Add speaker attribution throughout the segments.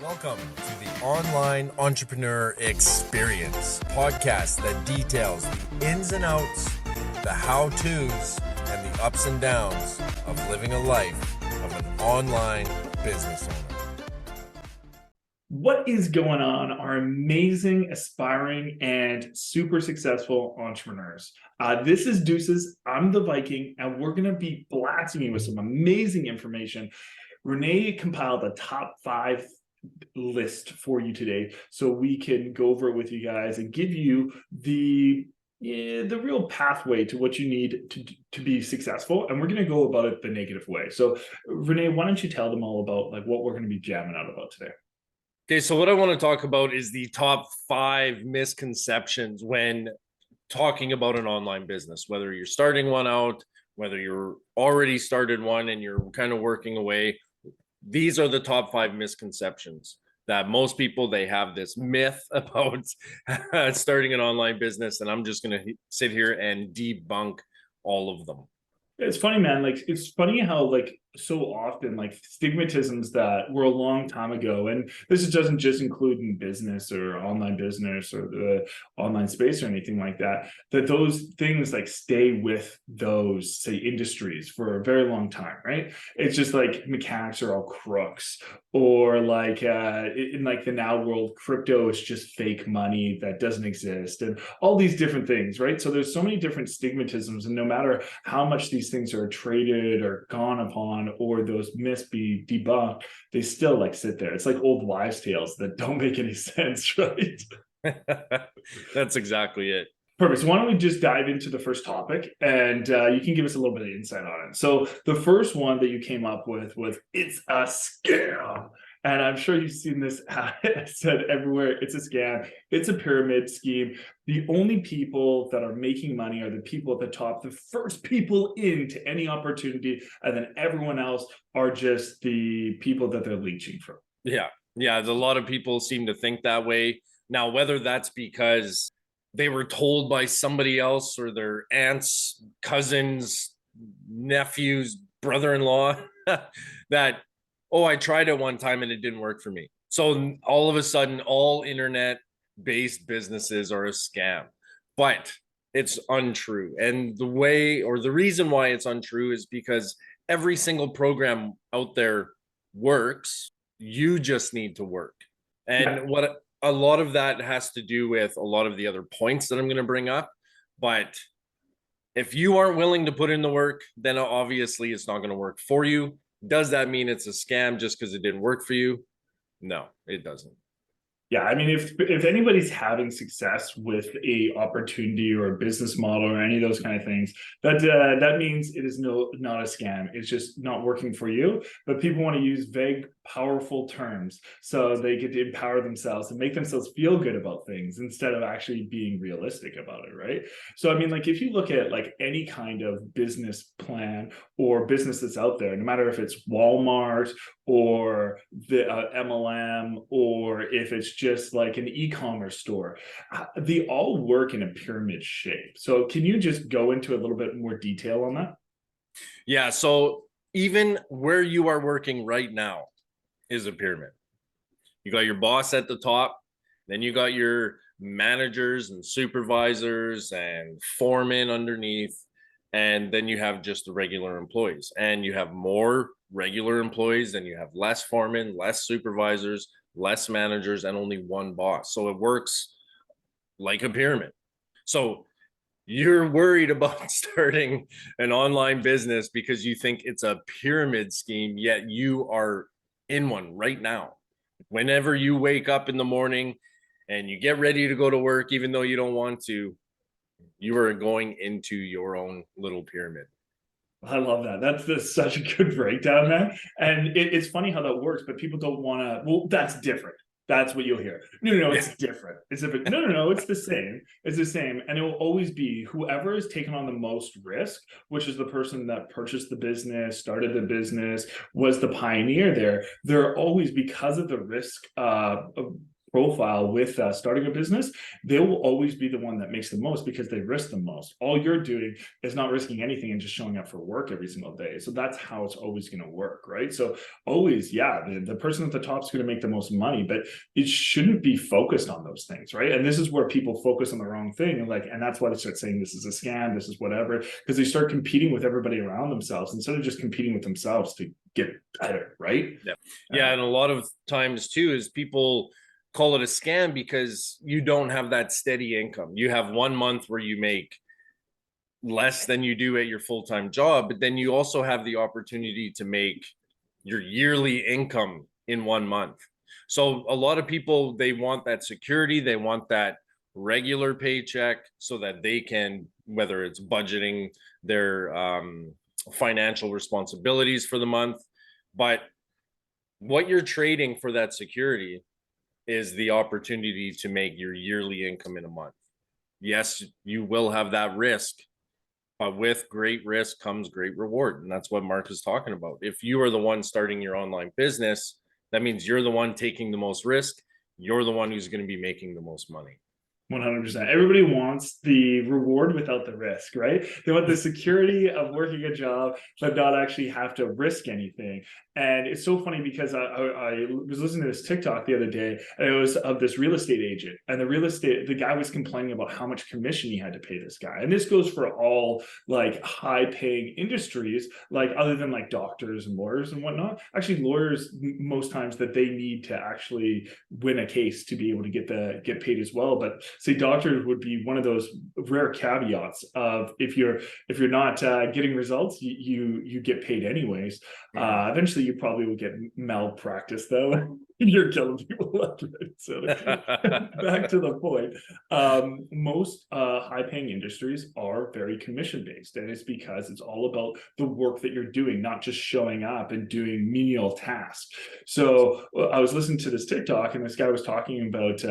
Speaker 1: Welcome to the Online Entrepreneur Experience podcast that details the ins and outs, the how-tos, and the ups and downs of living a life of an online business owner.
Speaker 2: What is going on, our amazing, aspiring, and super successful entrepreneurs? This is Deuces. I'm the Viking, and we're going to be blasting you with some amazing information. Renee compiled a top 5 list for you today, so we can go over it with you guys and give you the real pathway to what you need to be successful. And we're going to go about it the negative way. So, Renee, why don't you tell them all about what we're going to be jamming out about today?
Speaker 1: Okay, so what I want to talk about is the top 5 misconceptions when talking about an online business, whether you're starting one out, whether you're already started one and you're kind of working away. These are the top 5 misconceptions that most people, they have this myth about starting an online business, and I'm just going to sit here and debunk all of them.
Speaker 2: It's funny, man. It's funny how so often stigmatisms that were a long time ago, and this doesn't just include in business or online business or the online space or anything like that, that those things stay with those, say, industries for a very long time, right? It's just mechanics are all crooks, or in the now world, crypto is just fake money that doesn't exist, and all these different things, right? So there's so many different stigmatisms, and no matter how much these things are traded or gone upon, or those myths be debunked, they still sit there. It's like old wives' tales that don't make any sense, right?
Speaker 1: That's exactly it.
Speaker 2: Perfect. So why don't we just dive into the first topic, and you can give us a little bit of insight on it. So the first one that you came up with was, it's a scam. And I'm sure you've seen this said everywhere. It's a scam. It's a pyramid scheme. The only people that are making money are the people at the top, the first people into any opportunity, and then everyone else are just the people that they're leeching from.
Speaker 1: Yeah. A lot of people seem to think that way. Now, whether that's because they were told by somebody else or their aunts, cousins, nephews, brother-in-law that, oh, I tried it one time and it didn't work for me. So all of a sudden, all internet-based businesses are a scam. But it's untrue. And the reason why it's untrue is because every single program out there works. You just need to work. And what a lot of that has to do with a lot of the other points that I'm going to bring up. But if you aren't willing to put in the work, then obviously it's not going to work for you. Does that mean it's a scam just because it didn't work for you? No, it doesn't.
Speaker 2: Yeah, I mean, if anybody's having success with a opportunity or a business model or any of those kind of things, that means it is not a scam. It's just not working for you. But people want to use vague, powerful terms so they get to empower themselves and make themselves feel good about things instead of actually being realistic about it, right? So I mean, if you look at any kind of business plan or business that's out there, no matter if it's Walmart or the MLM, or if it's just an e-commerce store, they all work in a pyramid shape. So can you just go into a little bit more detail on that?
Speaker 1: Yeah, so even where you are working right now is a pyramid. You got your boss at the top, then you got your managers and supervisors and foremen underneath, and then you have just the regular employees, and you have more regular employees, then you have less foremen, less supervisors, less managers, and only one boss. So it works like a pyramid. So you're worried about starting an online business because you think it's a pyramid scheme, yet you are in one right now. Whenever you wake up in the morning and you get ready to go to work, even though you don't want to, you are going into your own little pyramid.
Speaker 2: I love that. That's such a good breakdown, man. And it's funny how that works, but people don't want to. Well, that's different. That's what you'll hear. No, it's different. It's different. No, it's the same. It's the same. And it will always be whoever has taken on the most risk, which is the person that purchased the business, started the business, was the pioneer there. They're always, because of the risk profile with starting a business, they will always be the one that makes the most because they risk the most. All you're doing is not risking anything and just showing up for work every single day. So that's how it's always going to work, right? So always, yeah, the person at the top is going to make the most money, but it shouldn't be focused on those things, right? And this is where people focus on the wrong thing, and that's why they start saying this is a scam, this is whatever, because they start competing with everybody around themselves instead of just competing with themselves to get better, right?
Speaker 1: Yeah, and a lot of times too is people call it a scam because you don't have that steady income. You have 1 month where you make less than you do at your full-time job, but then you also have the opportunity to make your yearly income in 1 month. So a lot of people, they want that security, they want that regular paycheck so that they can, whether it's budgeting their financial responsibilities for the month, but what you're trading for that security is the opportunity to make your yearly income in a month. Yes, you will have that risk, but with great risk comes great reward. And that's what Mark is talking about. If you are the one starting your online business, that means you're the one taking the most risk. You're the one who's going to be making the most money.
Speaker 2: 100%. Everybody wants the reward without the risk, right? They want the security of working a job, but not actually have to risk anything. And it's so funny because I was listening to this TikTok the other day, and it was of this real estate agent. And the guy was complaining about how much commission he had to pay this guy. And this goes for all like high paying industries, like other than like doctors and lawyers and whatnot. Actually, lawyers, most times that they need to actually win a case to be able to get paid as well. But say doctors would be one of those rare caveats of if you're not getting results, you get paid anyways. Eventually you probably will get malpractice though. You're killing people left, right? So back to the point, most high-paying industries are very commission-based, and it's because it's all about the work that you're doing, not just showing up and doing menial tasks. So I was listening to this TikTok, and this guy was talking about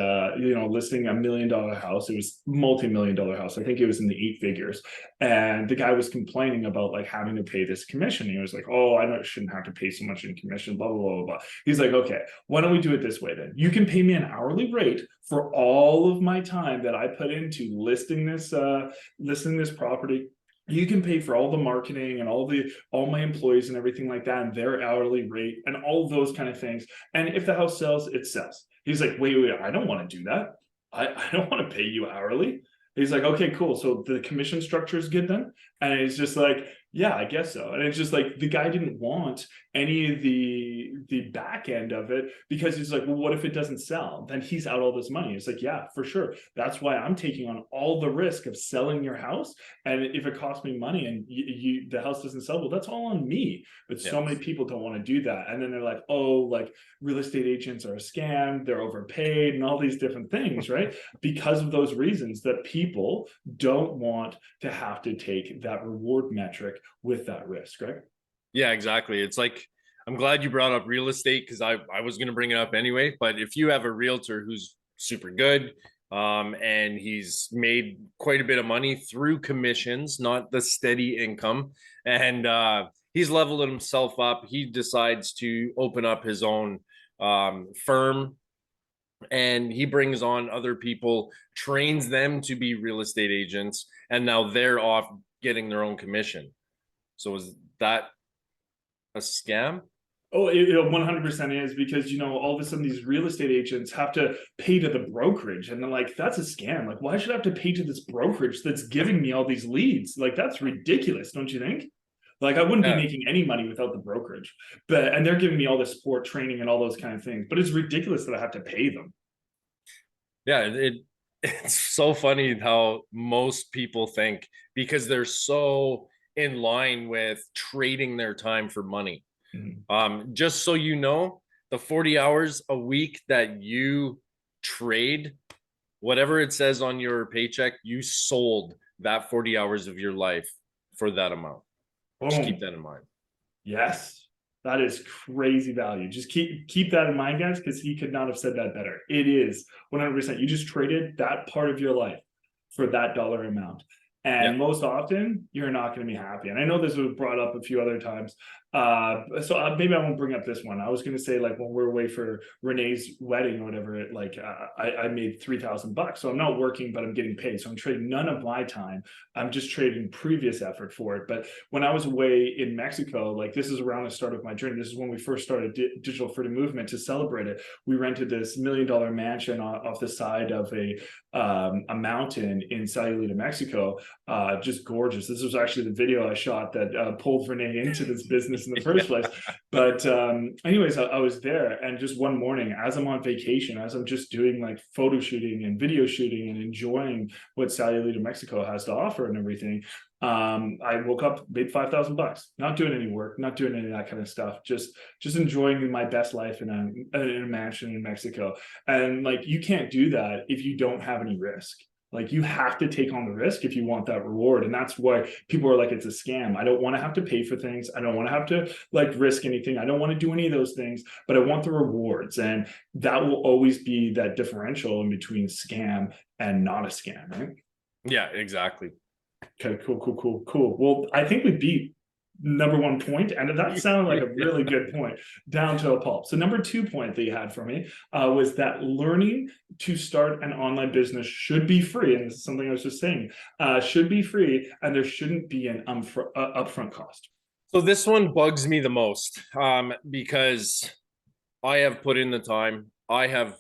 Speaker 2: listing $1 million house. It was multi-million-dollar house. I think it was in the 8 figures, and the guy was complaining about like having to pay this commission. He was like, "Oh, I shouldn't have to pay so much in commission." Blah blah blah blah blah. He's like, "Okay, why don't we do it this way then? You can pay me an hourly rate for all of my time that I put into listing this property. You can pay for all the marketing and all my employees and everything like that, and their hourly rate and all of those kind of things. And if the house sells, it sells." He's like, wait, I don't want to do that. I don't want to pay you hourly. He's like, okay, cool. So the commission structure is good then? And it's just like, yeah, I guess so. And it's just like the guy didn't want any of the back end of it because he's like, well, what if it doesn't sell? Then he's out all this money. It's like, yeah, for sure. That's why I'm taking on all the risk of selling your house. And if it costs me money and the house doesn't sell, well, that's all on me. But so many people don't want to do that. And then they're like, oh, like real estate agents are a scam, they're overpaid and all these different things, right? Because of those reasons that people don't want to have to take that reward metric with that risk, right?
Speaker 1: Yeah, exactly. It's like, I'm glad you brought up real estate because I was going to bring it up anyway. But if you have a realtor who's super good and he's made quite a bit of money through commissions, not the steady income, and he's leveled himself up, he decides to open up his own firm, and he brings on other people, trains them to be real estate agents, and now they're off getting their own commission. So is that a scam?
Speaker 2: Oh, it 100% is, because all of a sudden these real estate agents have to pay to the brokerage, and they're like, that's a scam. Like, why should I have to pay to this brokerage that's giving me all these leads? Like, that's ridiculous, don't you think? Like, I wouldn't be making any money without the brokerage, and they're giving me all the support training and all those kind of things, but it's ridiculous that I have to pay them.
Speaker 1: Yeah, it's so funny how most people think, because they're so in line with trading their time for money. Just so you know, the 40 hours a week that you trade, whatever it says on your paycheck, you sold that 40 hours of your life for that amount. Just keep that in mind.
Speaker 2: Yes, that is crazy value. Just keep that in mind, guys, because he could not have said that better. It is 100%. You just traded that part of your life for that dollar amount. And most often, you're not going to be happy. And I know this was brought up a few other times. Maybe I won't bring up this one. I was going to say, like, when we're away for Renee's wedding or whatever, I made $3,000. So I'm not working, but I'm getting paid. So I'm trading none of my time. I'm just trading previous effort for it. But when I was away in Mexico, like, this is around the start of my journey. This is when we first started Digital Freedom Movement. To celebrate it, we rented this $1 million mansion off the side of a mountain in Sayulita, Mexico. Just gorgeous. This was actually the video I shot that pulled Renee into this business in the first place. But anyways, I was there, and just one morning, as I'm on vacation, as I'm just doing like photo shooting and video shooting and enjoying what Sayulita, Mexico has to offer and everything, I woke up, made $5,000, not doing any work, not doing any of that kind of stuff, just enjoying my best life in a mansion in Mexico. And like, you can't do that if you don't have any risk. Like, you have to take on the risk if you want that reward. And that's why people are like, it's a scam. I don't want to have to pay for things. I don't want to have to like risk anything. I don't want to do any of those things, but I want the rewards. And that will always be that differential in between scam and not a scam, right?
Speaker 1: Yeah, exactly.
Speaker 2: Okay, cool. Well, I think we beat number 1 point, and that sounded like a really good point down to a pulp. So number 2 point that you had for me was that learning to start an online business should be free, and this is something I was just saying, should be free, and there shouldn't be an upfront cost.
Speaker 1: So this one bugs me the most, because I have put in the time. I have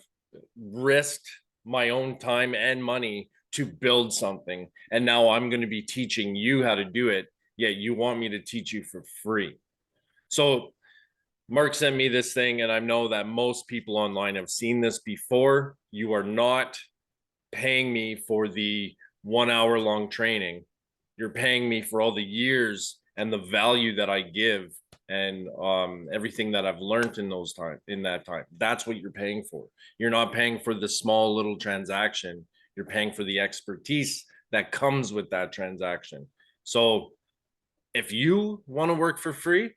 Speaker 1: risked my own time and money to build something, and now I'm going to be teaching you how to do it, yet you want me to teach you for free. So Mark sent me this thing, and I know that most people online have seen this before. You are not paying me for the 1 hour long training. You're paying me for all the years and the value that I give, and everything that I've learned in that time. That's what you're paying for. You're not paying for the small little transaction. You're paying for the expertise that comes with that transaction. So if you want to work for free,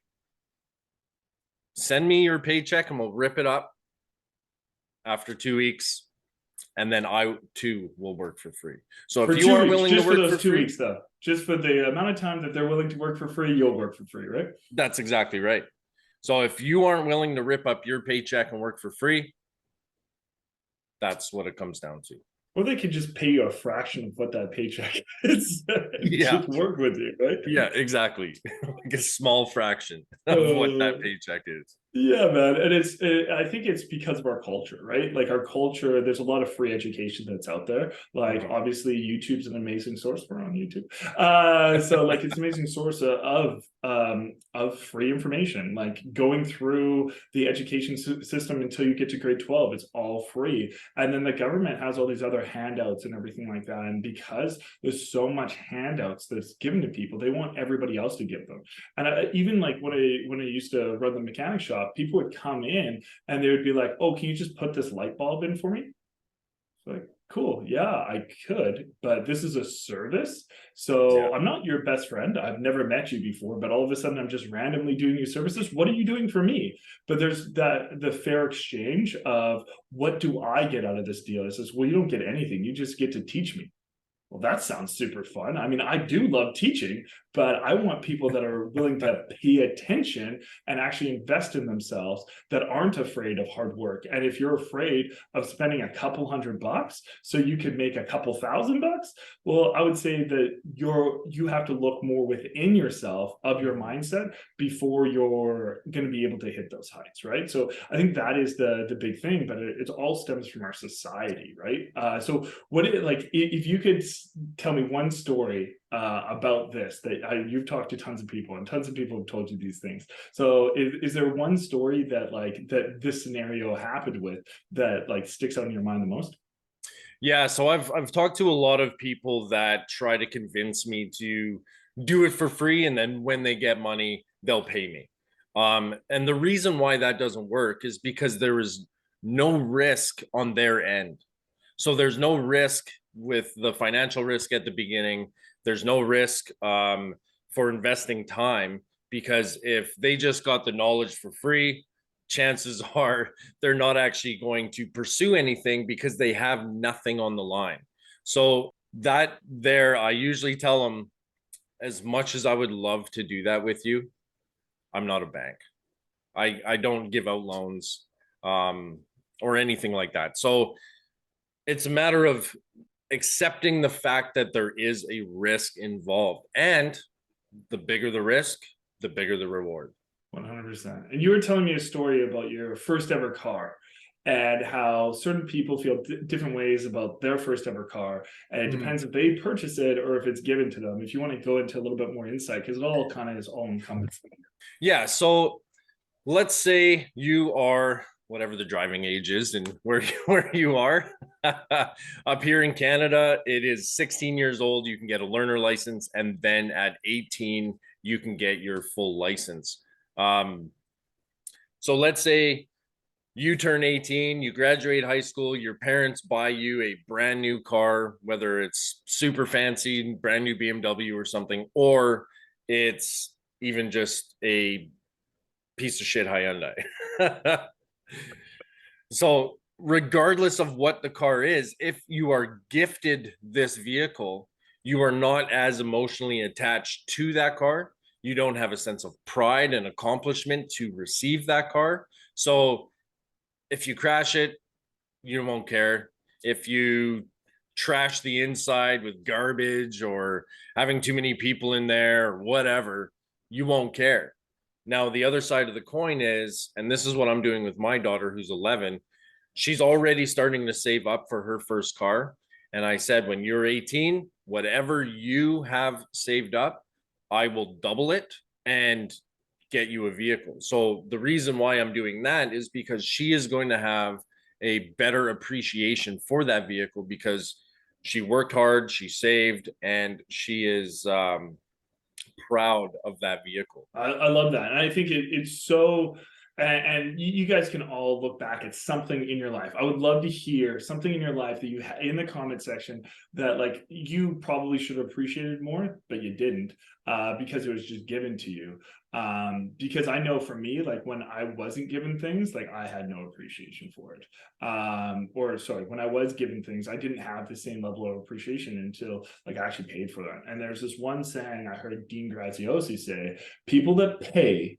Speaker 1: send me your paycheck and we'll rip it up after 2 weeks. And then I too will work for free. So
Speaker 2: For
Speaker 1: if you
Speaker 2: 2
Speaker 1: are
Speaker 2: weeks,
Speaker 1: willing to
Speaker 2: just for
Speaker 1: work
Speaker 2: those
Speaker 1: for
Speaker 2: 2 weeks,
Speaker 1: free,
Speaker 2: though, just for the amount of time that they're willing to work for free, you'll work for free, right?
Speaker 1: that's exactly right. So if you aren't willing to rip up your paycheck and work for free, that's what it comes down to.
Speaker 2: Or they could just pay you a fraction of what that paycheck is and
Speaker 1: Yeah.
Speaker 2: just work with you, right?
Speaker 1: Yeah, exactly. Like a small fraction of what
Speaker 2: Uh,
Speaker 1: that paycheck is.
Speaker 2: Yeah, man. And I think it's because of our culture, right? Like, our culture, there's a lot of free education that's out there. Like, obviously, YouTube's an amazing source. We're on YouTube. So like, it's an amazing source of free information. Like, going through the education system until you get to grade 12, it's all free. And then the government has all these other handouts and everything like that. And because there's so much handouts that's given to people, they want everybody else to give them. And even like when I used to run the mechanic shop, people would come in and they would be like, "Oh, can you just put this light bulb in for me?" Like, cool, yeah, I could, but this is a service. So I'm not your best friend. I've never met you before, but all of a sudden I'm just randomly doing your services. What are you doing for me? But there's the fair exchange of, what do I get out of this deal? It says, well, you don't get anything. You just get to teach me. Well, that sounds super fun. I mean, I do love teaching, but I want people that are willing to pay attention and actually invest in themselves, that aren't afraid of hard work. And if you're afraid of spending a couple $100 so you could make a couple $1,000, well, I would say that you have to look more within yourself of your mindset before you're going to be able to hit those heights, right? So I think that is the big thing, but it all stems from our society, right? So like, if you could tell me one story about this, that you've talked to tons of people and tons of people have told you these things. So is there one story that this scenario happened with that like sticks out in your mind the most?
Speaker 1: Yeah, so I've talked to a lot of people that try to convince me to do it for free, and then when they get money, they'll pay me. And the reason why that doesn't work is because there is no risk on their end. So there's no risk with the financial risk at the beginning. There's no risk for investing time, because if they just got the knowledge for free, chances are they're not actually going to pursue anything because they have nothing on the line. So that there, I usually tell them, as much as I would love to do that with you, I'm not a bank. I don't give out loans or anything like that. So it's a matter of accepting the fact that there is a risk involved, and the bigger the risk, the bigger the reward.
Speaker 2: 100%. And you were telling me a story about your first ever car and how certain people feel different ways about their first ever car. And it depends if they purchase it or if it's given to them. If you want to go into a little bit more insight, because it all kind of is all encompassing.
Speaker 1: Yeah. So let's say you are whatever the driving age is and where you are. Up here in Canada, it is 16 years old. You can get a learner license, and then at 18, you can get your full license. So let's say you turn 18, you graduate high school, your parents buy you a brand new car, whether it's super fancy, brand new BMW or something, or it's even just a piece of shit Hyundai. So, regardless of what the car is, if you are gifted this vehicle, you are not as emotionally attached to that car. You don't have a sense of pride and accomplishment to receive that car. So, if you crash it, you won't care. If you trash the inside with garbage or having too many people in there or whatever, you won't care. Now, the other side of the coin is, and this is what I'm doing with my daughter who's 11, she's already starting to save up for her first car. And I said, when you're 18, whatever you have saved up, I will double it and get you a vehicle. So the reason why I'm doing that is because she is going to have a better appreciation for that vehicle because she worked hard, she saved, and she is proud of that vehicle.
Speaker 2: I love that. And I think it's so, and you guys can all look back at something in your life. I would love to hear something in your life that you had in the comment section that like you probably should have appreciated more, but you didn't because it was just given to you. Because I know for me, like when I wasn't given things, like I had no appreciation for it. Or sorry, when I was given things, I didn't have the same level of appreciation until like I actually paid for them. And there's this one saying I heard Dean Graziosi say, people that pay,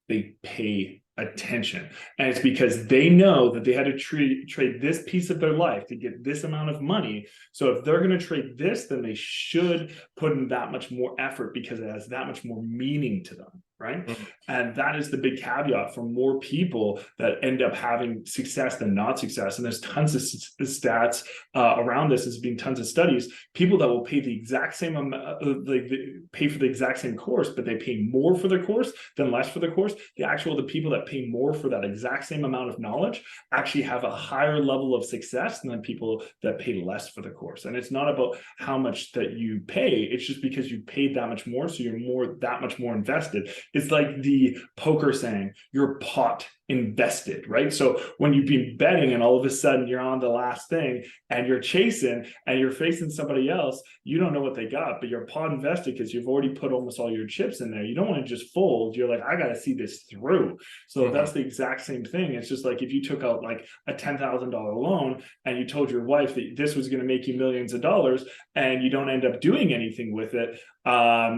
Speaker 2: they pay attention. And it's because they know that they had to trade this piece of their life to get this amount of money. So if they're going to trade this, then they should put in that much more effort because it has that much more meaning to them. Right. Mm-hmm. And that is the big caveat for more people that end up having success than not success. And there's tons of stats around this. There's been tons of studies. People that will pay the exact same amount, they pay for the exact same course, but they pay more for the course than less for the course. The people that pay more for that exact same amount of knowledge actually have a higher level of success than people that pay less for the course. And it's not about how much that you pay. It's just because you paid that much more. So you're that much more invested. It's like the poker saying, you're pot invested, right? So when you've been betting and all of a sudden you're on the last thing and you're chasing and you're facing somebody else, you don't know what they got, but you're pot invested because you've already put almost all your chips in there. You don't want to just fold. You're like, I got to see this through. So that's the exact same thing. It's just like if you took out like a $10,000 loan and you told your wife that this was going to make you millions of dollars and you don't end up doing anything with it,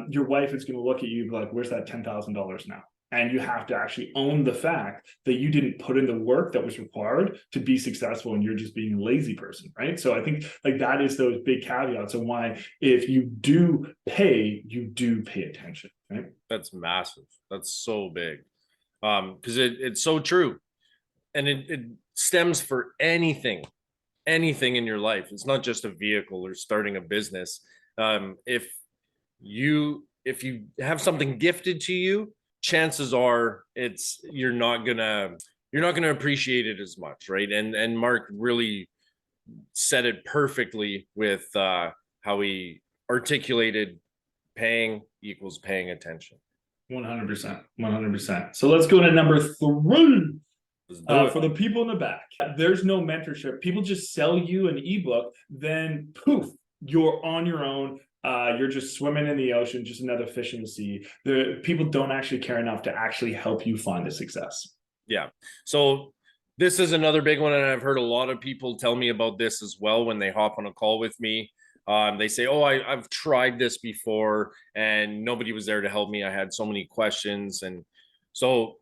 Speaker 2: your wife is going to look at you like, where's that $10,000 now? And you have to actually own the fact that you didn't put in the work that was required to be successful and you're just being a lazy person, right? So I think like that is those big caveats on why if you do pay, you do pay attention, right?
Speaker 1: That's massive. That's so big. Because it's so true. And it stems for anything in your life. It's not just a vehicle or starting a business. If you have something gifted to you, chances are you're not gonna appreciate it as much, right? And Mark really said it perfectly with how he articulated paying equals paying attention.
Speaker 2: 100%. 100%. So let's go to number 3. For the people in the back, there's no mentorship. People just sell you an ebook, then poof, you're on your own. You're just swimming in the ocean, just another fish in the sea. The people don't actually care enough to actually help you find the success.
Speaker 1: Yeah. So this is another big one, and I've heard a lot of people tell me about this as well when they hop on a call with me. They say, "Oh, I've tried this before, and nobody was there to help me. I had so many questions." And So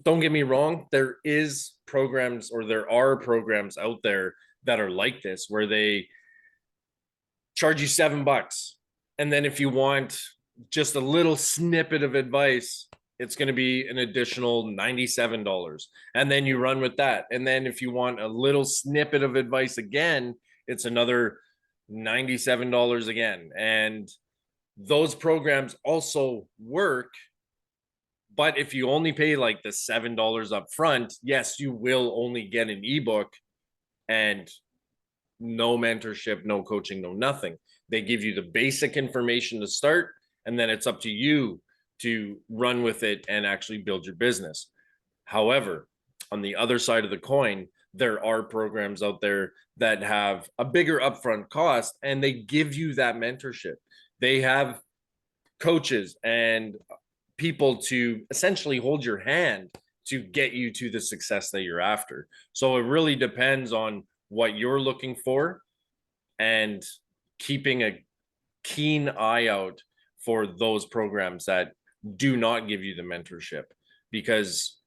Speaker 1: don't get me wrong, there are programs out there that are like this, where they charge you $7. And then if you want just a little snippet of advice, it's going to be an additional $97. And then you run with that. And then if you want a little snippet of advice again, it's another $97 again. And those programs also work. But if you only pay like the $7 up front, yes, you will only get an ebook and no mentorship, no coaching, no nothing. They give you the basic information to start, and then it's up to you to run with it and actually build your business. However, on the other side of the coin, there are programs out there that have a bigger upfront cost and they give you that mentorship. They have coaches and people to essentially hold your hand to get you to the success that you're after. So it really depends on what you're looking for and keeping a keen eye out for those programs that do not give you the mentorship. Because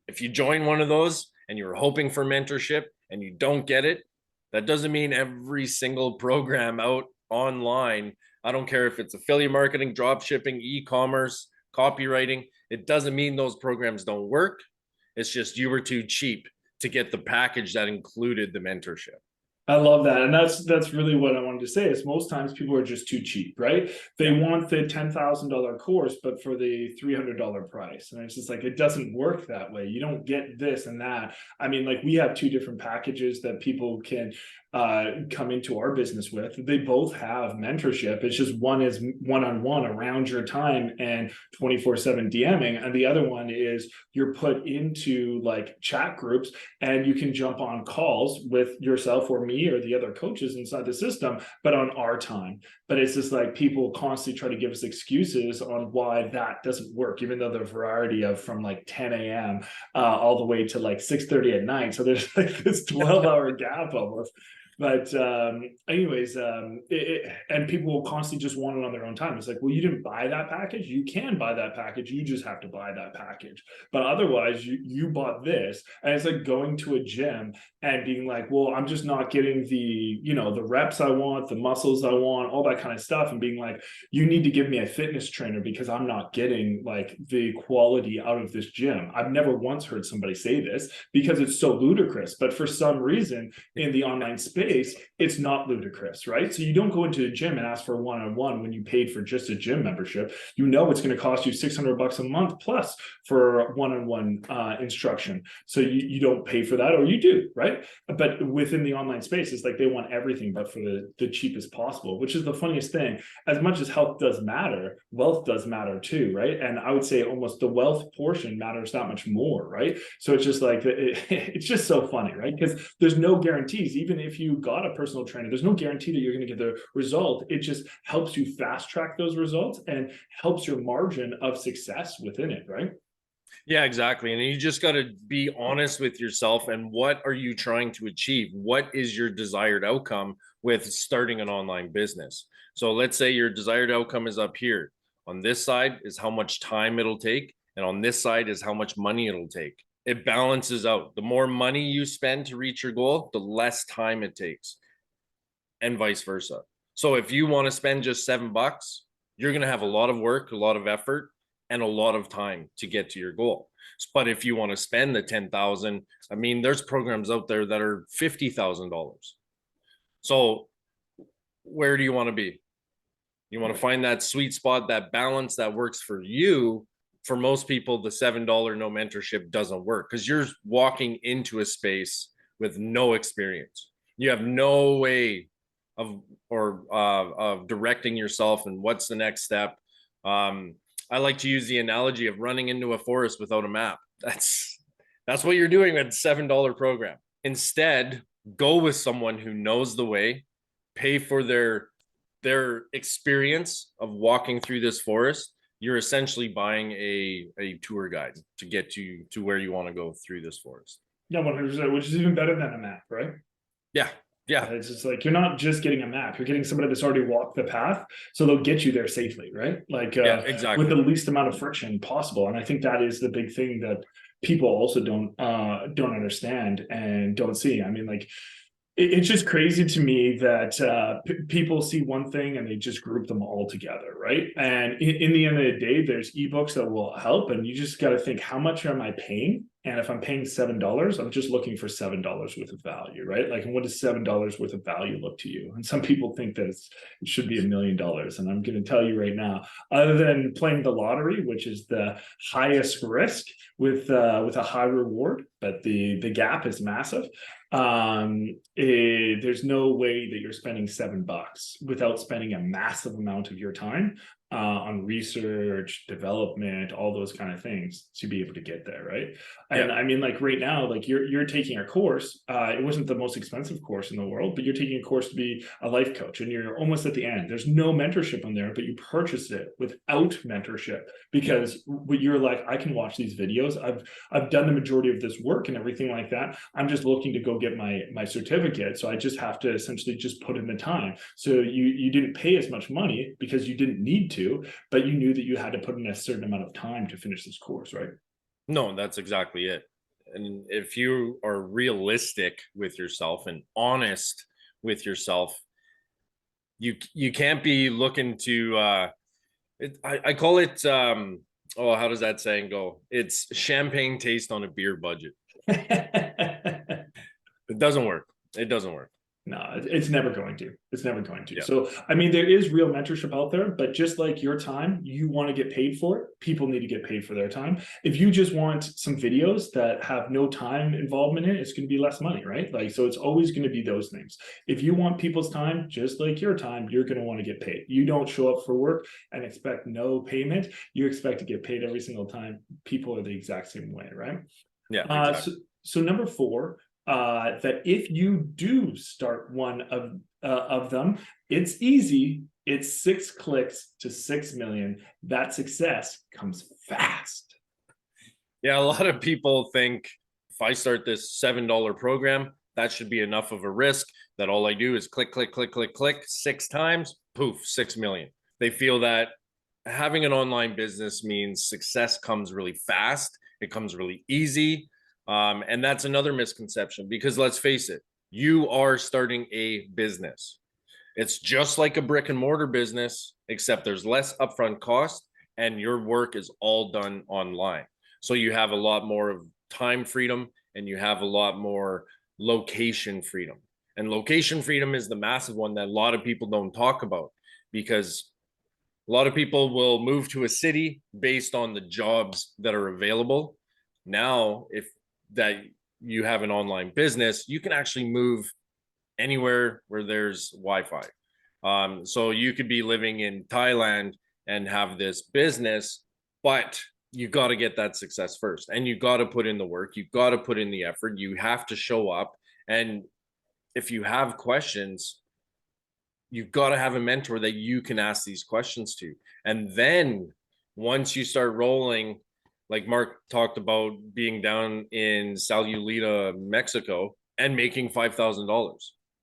Speaker 1: if you join one of those and you're hoping for mentorship and you don't get it, that doesn't mean every single program out online, I don't care if it's affiliate marketing, drop shipping, e-commerce, copywriting, it doesn't mean those programs don't work. It's just you were too cheap to get the package that included the mentorship.
Speaker 2: I love that. And that's really what I wanted to say is most times people are just too cheap, right? They want the $10,000 course, but for the $300 price. And it's just like, it doesn't work that way. You don't get this and that. I mean, like we have two different packages that people can come into our business with. They both have mentorship. It's just one is one-on-one around your time and 24/7 DMing. And the other one is you're put into like chat groups and you can jump on calls with yourself or me or the other coaches inside the system, but on our time. But it's just like people constantly try to give us excuses on why that doesn't work, even though the variety of from like 10 a.m. All the way to like 6:30 at night. So there's like this 12-hour gap almost. But anyways, and people will constantly just want it on their own time. It's like, well, you didn't buy that package. You can buy that package. You just have to buy that package. But otherwise, you bought this. And it's like going to a gym and being like, well, I'm just not getting the, the reps I want, the muscles I want, all that kind of stuff. And being like, you need to give me a fitness trainer because I'm not getting like the quality out of this gym. I've never once heard somebody say this because it's so ludicrous. But for some reason in the online space, it's not ludicrous, right? So you don't go into a gym and ask for a one-on-one when you paid for just a gym membership. It's going to cost you $600 a month plus for one-on-one instruction. So you don't pay for that, or you do, right? But within the online space, it's like they want everything, but for the cheapest possible, which is the funniest thing. As much as health does matter, wealth does matter too, right? And I would say almost the wealth portion matters that much more, right? So it's just like, it's just so funny, right? Because there's no guarantees. Even if you got a personal trainer, there's no guarantee that you're going to get the result. It just helps you fast track those results and helps your margin of success within it, right?
Speaker 1: Yeah, exactly. And you just got to be honest with yourself and what are you trying to achieve? What is your desired outcome with starting an online business? So let's say your desired outcome is up here. On this side is how much time it'll take, and on this side is how much money it'll take. It balances out. The more money you spend to reach your goal, the less time it takes, and vice versa. So if you want to spend just $7, you're going to have a lot of work, a lot of effort, and a lot of time to get to your goal. But if you want to spend the 10,000, I mean, there's programs out there that are $50,000. So where do you want to be? You want to find that sweet spot, that balance that works for you. For most people, the $7 no mentorship doesn't work because you're walking into a space with no experience. You have no way of directing yourself and what's the next step. I like to use the analogy of running into a forest without a map. That's what you're doing with a $7 program. Instead, go with someone who knows the way, pay for their experience of walking through this forest. You're essentially buying a tour guide to get to where you want to go through this forest.
Speaker 2: Yeah, 100%, which is even better than a map, right?
Speaker 1: Yeah, Yeah.
Speaker 2: It's just like, you're not just getting a map, you're getting somebody that's already walked the path, so they'll get you there safely, right? Like
Speaker 1: Yeah,
Speaker 2: with the
Speaker 1: exactly.
Speaker 2: least amount of friction possible. And I think that is the big thing that people also don't understand and don't see. I mean, like, it's just crazy to me that people see one thing and they just group them all together, right? And in the end of the day, there's ebooks that will help, and you just got to think, how much am I paying? And if I'm paying $7, I'm just looking for $7 worth of value, right? Like, and what does $7 worth of value look to you? And some people think that it should be $1,000,000, and I'm going to tell you right now, other than playing the lottery, which is the highest risk with a high reward, but the gap is massive. There's no way that you're spending $7 without spending a massive amount of your time on research, development, all those kind of things to be able to get there, right?
Speaker 1: Yeah.
Speaker 2: And I mean, like right now, like you're taking a course. It wasn't the most expensive course in the world, but you're taking a course to be a life coach, and you're almost at the end. There's no mentorship on there, but you purchased it without mentorship because you're like, I can watch these videos. I've done the majority of this work and everything like that. I'm just looking to go get my certificate, so I just have to essentially just put in the time. So you didn't pay as much money because you didn't need to, but you knew that you had to put in a certain amount of time to finish this course, right?
Speaker 1: No, that's exactly it. And if you are realistic with yourself and honest with yourself, you can't be looking to I call it oh, how does that saying go? It's champagne taste on a beer budget. It doesn't work. It doesn't work.
Speaker 2: No, it's never going to. It's never going to.
Speaker 1: Yeah.
Speaker 2: So, I mean, there is real mentorship out there, but just like your time, you want to get paid for it. People need to get paid for their time. If you just want some videos that have no time involvement in it, it's going to be less money, right? Like, so it's always going to be those things. If you want people's time, just like your time, you're going to want to get paid. You don't show up for work and expect no payment. You expect to get paid every single time. People are the exact same way, right?
Speaker 1: Yeah,
Speaker 2: So,
Speaker 1: exactly.
Speaker 2: so number four, that if you do start one of them, it's easy. It's 6 clicks to 6 million. That success comes fast.
Speaker 1: Yeah, a lot of people think if I start this $7 program, that should be enough of a risk that all I do is click, click, click, click, click 6 times, poof, 6 million. They feel that having an online business means success comes really fast. It comes really easy. And that's another misconception because let's face it, you are starting a business. It's just like a brick and mortar business, except there's less upfront cost and your work is all done online. So you have a lot more of time freedom and you have a lot more location freedom. And location freedom is the massive one that a lot of people don't talk about because a lot of people will move to a city based on the jobs that are available. Now, if that you have an online business, you can actually move anywhere where there's Wi-Fi. So you could be living in Thailand and have this business, but you got to get that success first, and you got to put in the work. You got to put in the effort. You have to show up, and if you have questions, you've got to have a mentor that you can ask these questions to. And then once you start rolling, like Mark talked about being down in Salulita, Mexico, and making $5,000.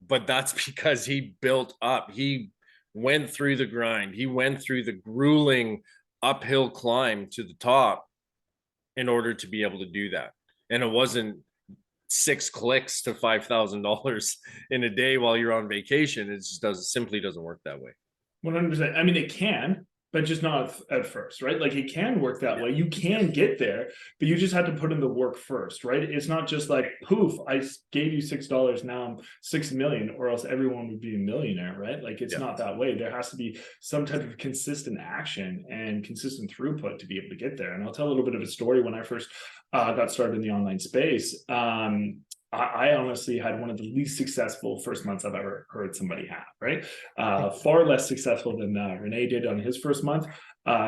Speaker 1: But that's because he built up. He went through the grind. He went through the grueling uphill climb to the top in order to be able to do that. And it wasn't 6 clicks to $5,000 in a day while you're on vacation. It just simply doesn't work that way.
Speaker 2: 100%. I mean, it can, but just not at first, right? Like, it can work that way. You can get there, but you just have to put in the work first, right? It's not just like, poof, I gave you $6, now I'm 6 million, or else everyone would be a millionaire, right? Like, it's not that way. There has to be some type of consistent action and consistent throughput to be able to get there. And I'll tell a little bit of a story. When I first got started in the online space, I honestly had one of the least successful first months I've ever heard somebody have, right? Far less successful than Renee did on his first month.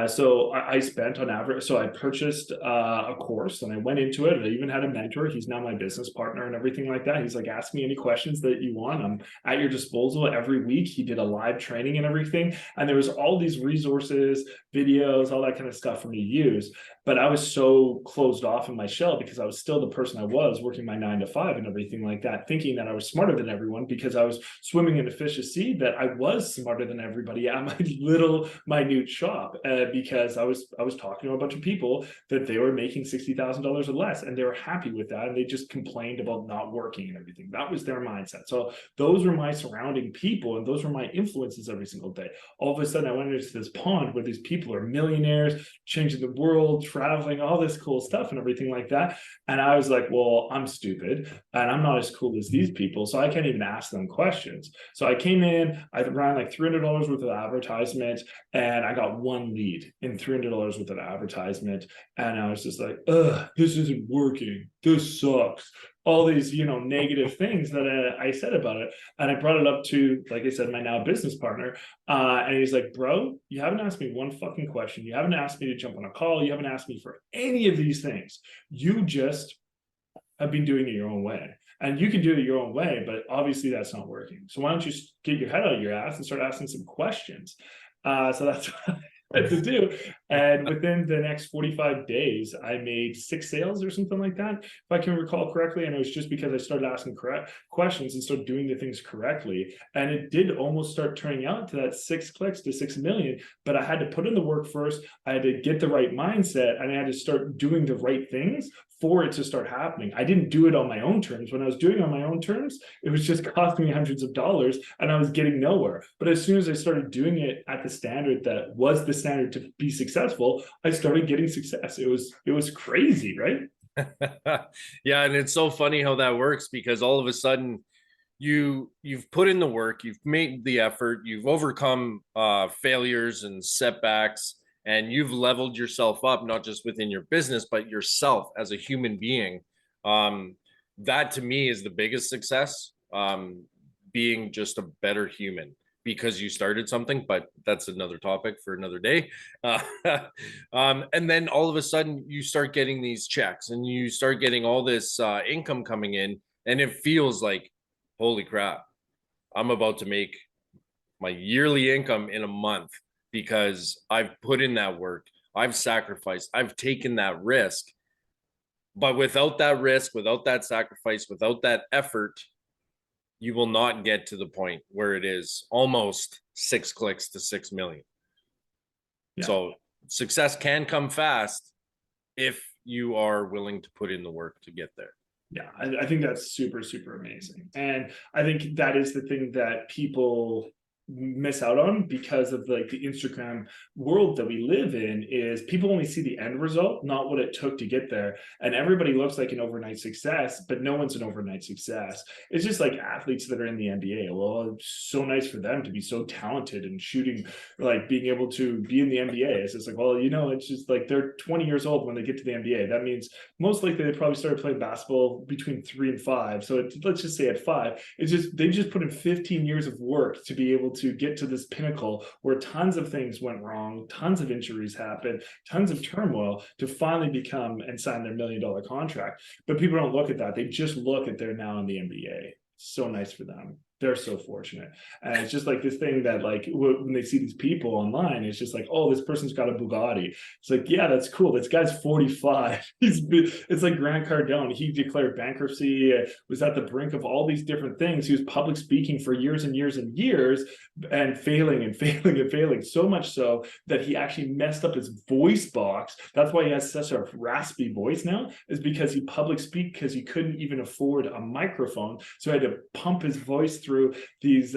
Speaker 2: So I spent on average, so I purchased a course and I went into it. I even had a mentor. He's now my business partner and everything like that. He's like, ask me any questions that you want. I'm at your disposal every week. He did a live training and everything. And there was all these resources, videos, all that kind of stuff for me to use. but I was so closed off in my shell because I was still the person I was, working my 9 to 5 and everything like that, thinking that I was smarter than everyone because I was swimming in a fish's sea, that I was smarter than everybody at my little minute shop, because I was talking to a bunch of people that they were making $60,000 or less, and they were happy with that, and they just complained about not working and everything. That was their mindset. So those were my surrounding people, and those were my influences every single day. All of a sudden, I went into this pond where these people are millionaires, changing the world, traveling, all this cool stuff and everything like that. And I was like, well, I'm stupid and I'm not as cool as these people, so I can't even ask them questions. So I came in, I ran like $300 worth of advertisement, and I got one lead in $300 worth of advertisement. And I was just like, ugh, this isn't working. This sucks. All these, negative things that I said about it. And I brought it up to, like I said, my now business partner. And he's like, bro, you haven't asked me one fucking question. You haven't asked me to jump on a call. You haven't asked me for any of these things. You just have been doing it your own way. And you can do it your own way, but obviously that's not working. So why don't you get your head out of your ass and start asking some questions? So that's what I had to do. And within the next 45 days, I made 6 sales or something like that, if I can recall correctly. And it was just because I started asking correct questions and started doing the things correctly. And it did almost start turning out to that 6 clicks to 6 million. But I had to put in the work first. I had to get the right mindset, and I had to start doing the right things for it to start happening. I didn't do it on my own terms. When I was doing it on my own terms, it was just costing me hundreds of dollars and I was getting nowhere. But as soon as I started doing it at the standard that was the standard to be successful, I started getting success. It was crazy, right?
Speaker 1: Yeah, and it's so funny how that works, because all of a sudden you've put in the work, you've made the effort, you've overcome failures and setbacks, and you've leveled yourself up, not just within your business, but yourself as a human being. That to me is the biggest success, being just a better human because you started something, but that's another topic for another day. Uh, and then all of a sudden you start getting these checks and you start getting all this income coming in, and it feels like, holy crap, I'm about to make my yearly income in a month because I've put in that work, I've sacrificed, I've taken that risk. But without that risk, without that sacrifice, without that effort, you will not get to the point where it is almost 6 clicks to 6 million. Yeah. So success can come fast if you are willing to put in the work to get there.
Speaker 2: Yeah, I think that's super, super amazing. And I think that is the thing that people miss out on because of like the Instagram world that we live in, is people only see the end result, not what it took to get there. And everybody looks like an overnight success, but no one's an overnight success. It's just like athletes that are in the NBA. Well, it's so nice for them to be so talented and shooting, like being able to be in the NBA. It's just like, well, it's just like they're 20 years old when they get to the NBA. That means most likely they probably started playing basketball between 3 and 5. So let's just say at 5, it's just they just put in 15 years of work to be able to get to this pinnacle where tons of things went wrong, tons of injuries happened, tons of turmoil, to finally become and sign their $1 million contract. But people don't look at that. They just look at they're now in the NBA. So nice for them. They're so fortunate. And it's just like this thing that, like, when they see these people online, it's just like, oh, this person's got a Bugatti. It's like, yeah, that's cool. This guy's 45. It's like Grant Cardone. He declared bankruptcy, was at the brink of all these different things. He was public speaking for years and years and years, and failing and failing and failing, so much so that he actually messed up his voice box. That's why he has such a raspy voice now, is because he public speak because he couldn't even afford a microphone. So he had to pump his voice through these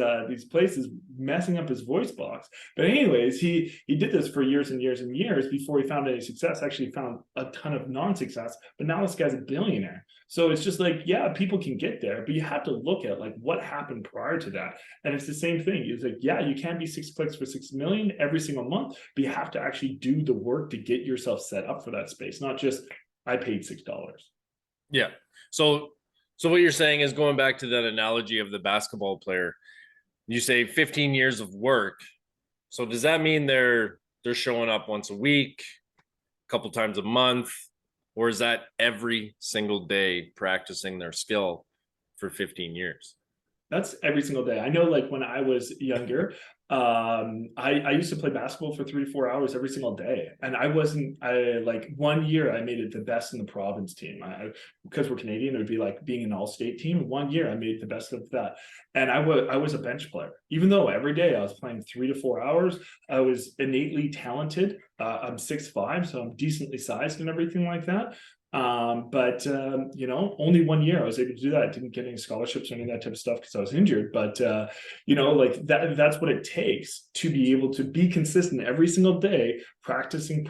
Speaker 2: places, messing up his voice box. But anyways, he did this for years and years and years before he found any success. Actually found a ton of non-success, but now this guy's a billionaire. So it's just like, yeah, people can get there, but you have to look at like what happened prior to that. And it's the same thing. It's like, yeah, you can't be 6 clicks for 6 million every single month, but you have to actually do the work to get yourself set up for that space, not just I paid $6.
Speaker 1: Yeah. So what you're saying is, going back to that analogy of the basketball player, you say 15 years of work. So does that mean they're showing up once a week, a couple times a month, or is that every single day practicing their skill for 15 years?
Speaker 2: That's every single day. I know, like when I was younger, I used to play basketball for 3 to 4 hours every single day, and I like 1 year I made it the best in the province team. Because we're Canadian, it would be like being an all-state team. 1 year I made the best of that, and I was a bench player. Even though every day I was playing 3 to 4 hours, I was innately talented. I'm 6'5", so I'm decently sized and everything like that. But only 1 year I was able to do that. I didn't get any scholarships or any of that type of stuff because I was injured. But like that's what it takes to be able to be consistent every single day, practicing,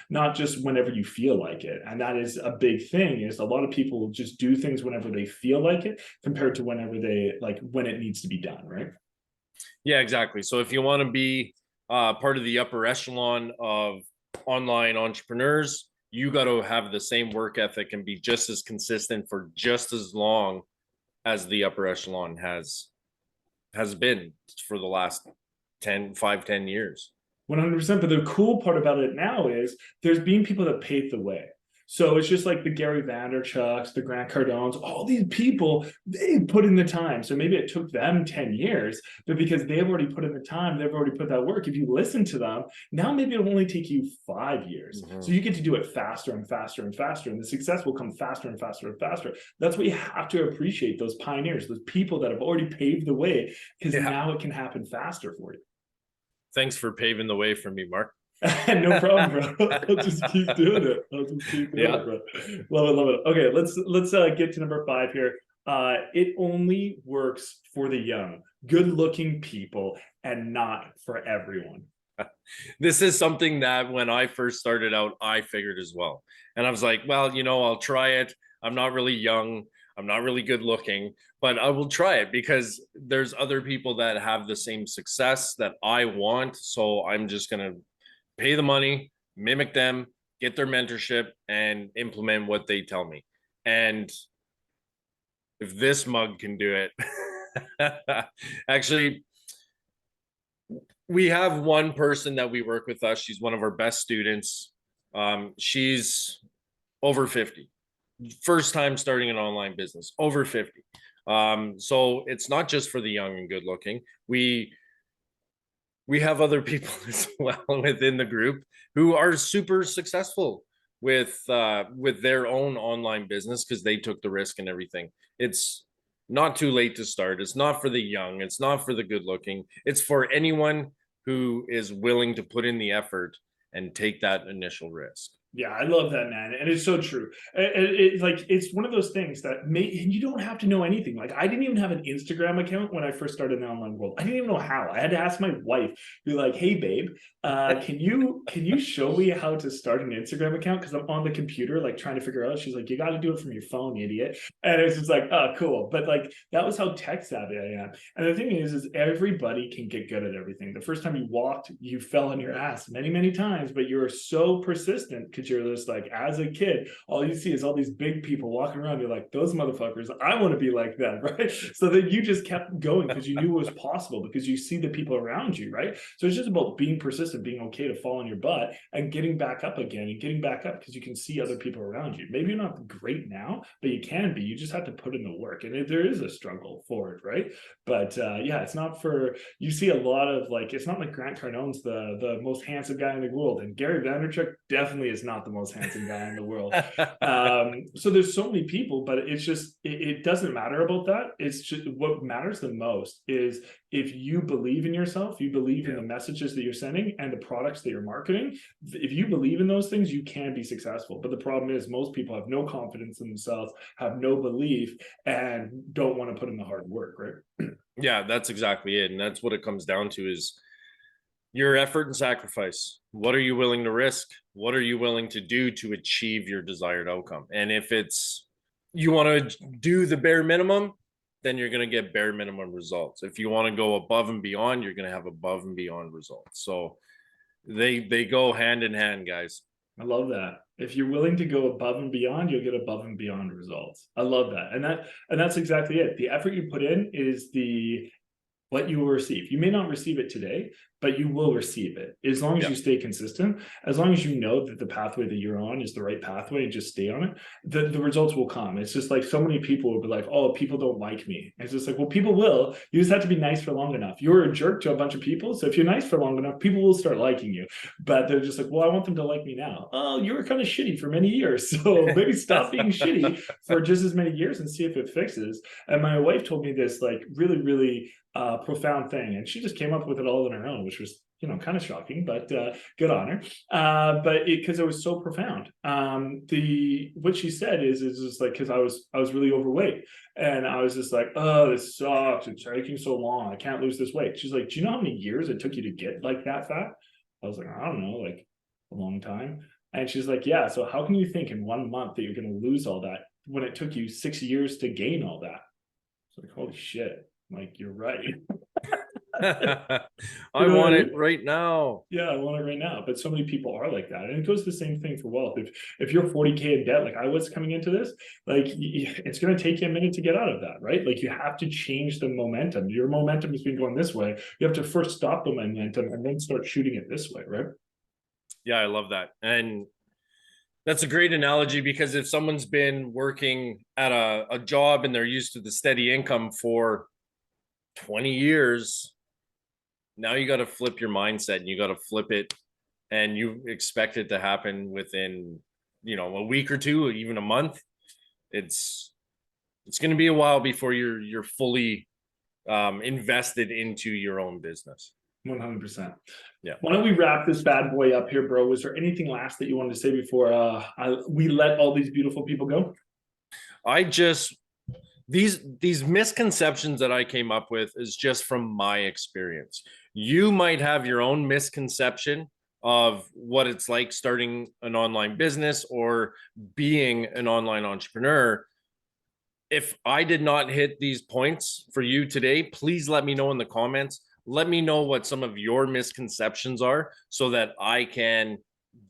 Speaker 2: not just whenever you feel like it. And that is a big thing, is a lot of people just do things whenever they feel like it compared to whenever they like when it needs to be done, right?
Speaker 1: Yeah, exactly. So if you want to be part of the upper echelon of online entrepreneurs, you got to have the same work ethic and be just as consistent for just as long as the upper echelon has been for the last 10 years.
Speaker 2: 100%. But the cool part about it now is there's been people that paved the way. So it's just like the Gary Vaynerchuks, the Grant Cardones, all these people, they put in the time. So maybe it took them 10 years, but because they've already put in the time, they've already put that work. If you listen to them, now maybe it'll only take you 5 years. Mm-hmm. So you get to do it faster and faster and faster, and the success will come faster and faster and faster. That's what you have to appreciate, those pioneers, those people that have already paved the way, because now it can happen faster for you.
Speaker 1: Thanks for paving the way for me, Mark.
Speaker 2: No problem, bro. I'll just keep doing it. Bro. Love it. Okay, let's get to number 5 here. It only works for the young, good-looking people, and not for everyone.
Speaker 1: This is something that when I first started out, I figured as well. And I was like, well, I'll try it. I'm not really young. I'm not really good looking, but I will try it because there's other people that have the same success that I want. So I'm just going to pay the money, mimic them, get their mentorship, and implement what they tell me. And if this mug can do it, actually, we have one person that we work with us. She's one of our best students. She's over 50. First time starting an online business, over 50. So it's not just for the young and good looking. We have other people as well within the group who are super successful with their own online business because they took the risk and everything. It's not too late to start. It's not for the young. It's not for the good looking. It's for anyone who is willing to put in the effort and take that initial risk.
Speaker 2: Yeah, I love that, man. And it's so true. It's one of those things that you don't have to know anything. Like, I didn't even have an Instagram account when I first started in the online world. I didn't even know how. I had to ask my wife, be like, hey, babe, can you show me how to start an Instagram account? Because I'm on the computer, like, trying to figure out. She's like, you got to do it from your phone, idiot. And it's just like, oh, cool. But like, that was how tech savvy I am. And the thing is everybody can get good at everything. The first time you walked, you fell on your ass many, many times, but you were so persistent because you're just like, as a kid, all you see is all these big people walking around. You're like, those motherfuckers, I want to be like them, right? So then you just kept going because you knew it was possible, because you see the people around you, right? So it's just about being persistent, being okay to fall on your butt and getting back up again and getting back up because you can see other people around you. Maybe you're not great now, but you can be. You just have to put in the work. And there is a struggle for it, right? But yeah, it's not for, you see a lot of like, it's not like Grant Cardone's the most handsome guy in the world. And Gary Vaynerchuk definitely is not the most handsome guy in the world. So there's so many people, but it's just, it doesn't matter about that. It's just, what matters the most is if you believe in yourself, you believe in the messages that you're sending and the products that you're marketing. If you believe in those things, you can be successful. But the problem is most people have no confidence in themselves, have no belief, and don't want to put in the hard work, right?
Speaker 1: Yeah, that's exactly it. And that's what it comes down to, is your effort and sacrifice. What are you willing to risk? What are you willing to do to achieve your desired outcome? And if it's, you want to do the bare minimum, then you're going to get bare minimum results. If you want to go above and beyond, you're going to have above and beyond results. So they go hand in hand, guys.
Speaker 2: I love that. If you're willing to go above and beyond, you'll get above and beyond results. I love that. And that's exactly it. The effort you put in is the what you will receive. You may not receive it today, but you will receive it as long as you stay consistent, as long as you know that the pathway that you're on is the right pathway and just stay on it, the results will come. It's just like so many people will be like, oh, people don't like me. It's just like, well, people will. You just have to be nice for long enough. You're a jerk to a bunch of people. So if you're nice for long enough, people will start liking you. But they're just like, well, I want them to like me now. Oh, you were kind of shitty for many years. So maybe stop being shitty for just as many years and see if it fixes. And my wife told me this like really, really profound thing, and she just came up with it all on her own, which was kind of shocking, but good on her. But because it was so profound. What she said is just like, because I was really overweight, and I was just like, oh, this sucks. It's taking so long. I can't lose this weight. She's like, do you know how many years it took you to get like that fat? I was like, I don't know, like a long time. And she's like, yeah. So how can you think in 1 month that you're going to lose all that when it took you 6 years to gain all that? It's like, holy shit. Like, you're right.
Speaker 1: I want it right now.
Speaker 2: Yeah, I want it right now. But so many people are like that. And it goes the same thing for wealth. If you're 40K in debt, like I was coming into this, like it's going to take you a minute to get out of that, right? Like you have to change the momentum. Your momentum has been going this way. You have to first stop the momentum and then start shooting it this way, right?
Speaker 1: Yeah, I love that. And that's a great analogy, because if someone's been working at a job and they're used to the steady income for 20 years, now you got to flip your mindset and you got to flip it, and you expect it to happen within a week or two, even a month. It's going to be a while before you're fully invested into your own business.
Speaker 2: 100%.
Speaker 1: Yeah.
Speaker 2: Why don't we wrap this bad boy up here, bro? Was there anything last that you wanted to say before we let all these beautiful people go?
Speaker 1: These misconceptions that I came up with is just from my experience. You might have your own misconception of what it's like starting an online business or being an online entrepreneur. If I did not hit these points for you today, please let me know in the comments. Let me know what some of your misconceptions are so that I can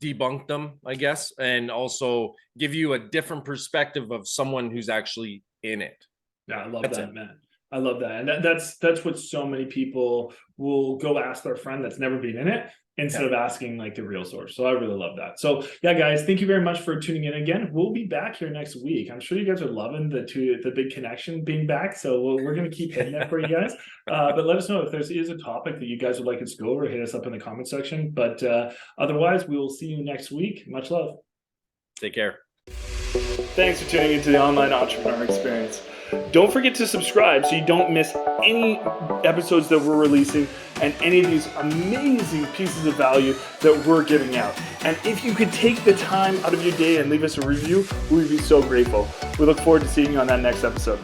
Speaker 1: debunk them, I guess, and also give you a different perspective of someone who's actually in it.
Speaker 2: Yeah, I love that, man. I love that. And that's what so many people will go ask their friend that's never been in it instead of asking like the real source. So I really love that. So yeah, guys, thank you very much for tuning in again. We'll be back here next week. I'm sure you guys are loving the big connection being back. So we're going to keep hitting that for you guys. But let us know if there is a topic that you guys would like us to go over. Hit us up in the comment section. But otherwise, we will see you next week. Much love.
Speaker 1: Take care.
Speaker 2: Thanks for tuning into the Online Entrepreneur Experience. Don't forget to subscribe so you don't miss any episodes that we're releasing and any of these amazing pieces of value that we're giving out. And if you could take the time out of your day and leave us a review, we would be so grateful. We look forward to seeing you on that next episode.